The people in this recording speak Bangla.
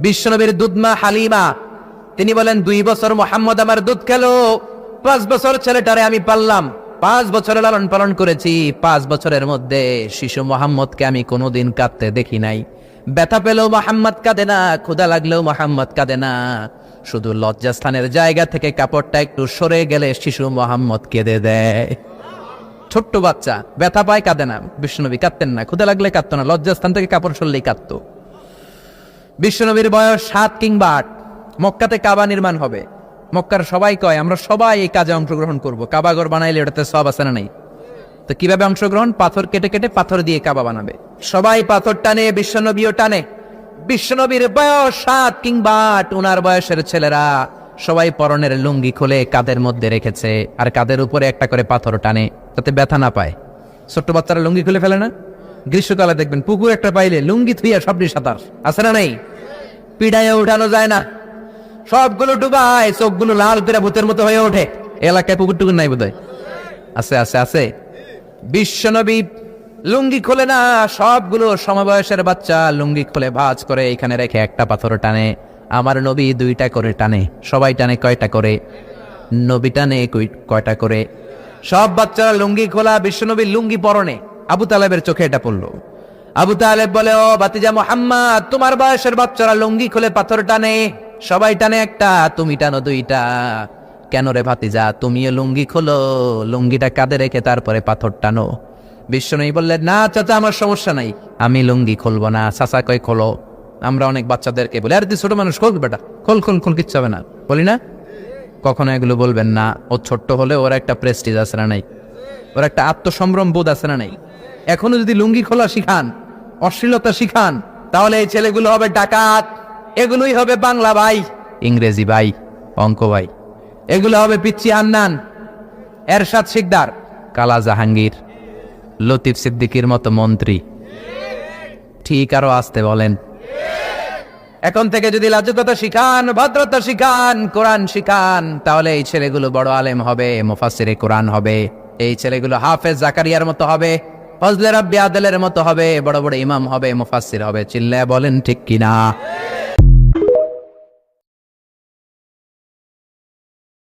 বিশ্বনবীর দুধমা হালিমা, তিনি বলেন 2 বছর মোহাম্মদ আমার দুধ খেলো, 5 বছর ছেলেটারে আমি পাললাম, 5 বছরে লালন পালন করেছি, 5 বছরের মধ্যে শিশু মোহাম্মদকে আমি কোনোদিন কাঁদতে দেখি নাই। ব্যথা পেলেও মোহাম্মদ কাঁদে না, ক্ষুধা লাগলেও মোহাম্মদ কাঁদে না, শুধু লজ্জাস্থানের জায়গা থেকে কাপড়টা একটু সরে গেলে শিশু মোহাম্মদ কেঁদে দেয়। ছোট্ট বাচ্চা ব্যথা পায়, কাঁদে না। বিশ্বনবী কাঁদতেন না, ক্ষুধা লাগলে কাঁদতো না, লজ্জাস্থান থেকে কাপড় সরলেই কাঁদতো। বিশ্বনবীর বয়স 7 কিংবা 8, মক্কাতে কাবা নির্মাণ হবে। মক্কার সবাই কয় আমরা সবাই এই কাজে অংশগ্রহণ করব, কাবা ঘর বানাইলে ওটাতে সব আছে না নাই? তো কিভাবে অংশগ্রহণ? পাথর কেটে কেটে পাথর দিয়ে কাবা বানাবে। সবাই পাথর টানে, বিশ্বনবীও টানে। বিশ্বনবীর বয়স 7 কিংবা 8, উনার বয়সের ছেলেরা সবাই পরনের লুঙ্গি খুলে কাঁধের মধ্যে রেখেছে, আর কাঁধের উপরে একটা করে পাথর টানে যাতে ব্যথা না পায়। ছোট্ট বাচ্চারা লুঙ্গি খুলে ফেলে না? গ্রীষ্মকালে দেখবেন পুকুর একটা পাইলে লুঙ্গি থুইয়া সবটি সাঁতার, আছে না নাই? পিড়াইয়া উঠানো যায় না, সবগুলো ডুবায়, চোখগুলো লাল পেরা ভূতের মতো হয়ে ওঠে। এলাকায় পুকুর টুকুর নাই বোধহয়? আছে আছে আছে। বিশ্বনবী লুঙ্গি খোলে না, সবগুলো সমবয়সের বাচ্চা লুঙ্গি খুলে ভাঁজ করে এখানে রেখে একটা পাথর টানে। আমার নবী 2টা করে টানে। সবাই টানে কয়টা করে? নবী টানে কয়টা করে? সব বাচ্চারা লুঙ্গি খোলা, বিশ্বনবীর লুঙ্গি পরনে। আবু তালেবের চোখে এটা পড়লো। আবু তালেব বলে, ও ভাতিজা মুহাম্মদ, তোমার বয়সের বাচ্চারা লুঙ্গি খুলে পাথর টানে, সবাই টানে একটা, তুমি টানো 2টা। কেন রে ভাতিজা, তুমিও লুঙ্গি খোলো, লুঙ্গিটা কাঁধে রেখে তারপরে পাথর টানো। বিশ্বনবী বললেন, না চাচা, আমার সমস্যা নাই, আমি লুঙ্গি খুলবো না। চাচা কই খোলো। আমরা অনেক বাচ্চাদেরকে বলি, আরে তুই ছোট মানুষ, খোল বেটা, খোল খোল খোল, কিচ্ছু হবে না, বলি না? কখনো এগুলো বলবেন না। ও ছোট্ট হলে ওর একটা প্রেস্টিজ আছে না নাই? ওর একটা আত্মসম্ভ্রম বোধ আছে না নাই? এখনো যদি লুঙ্গি খোলা শিখান, অশ্লীলতা শিখান, তাহলে এই ছেলেগুলো হবে ডাকাত, এগুলোই হবে বাংলা ভাই, ইংরেজি ভাই, অঙ্ক ভাই, এগুলো হবে পিচ্চি হান্নান, এরশাদ শিকদার, কালা জাহাঙ্গীর, লতিফ সিদ্দিকীর মতো মন্ত্রী। ঠিক, আরো আসতে বলেন। এখন থেকে যদি লাজুকতা শিখান, ভদ্রতা শিখান, কোরআন শিখান, তাহলে এই ছেলেগুলো বড় আলেম হবে, মুফাসসিরে কোরআন হবে। এই ছেলেগুলো হাফেজ জাকারিয়ার মতো হবে, ফজলে রাব্বি আদলের মতো হবে, বড় বড় ইমাম হবে, মুফাসসির হবে। চিল্লায়া বলেন ঠিক কিনা?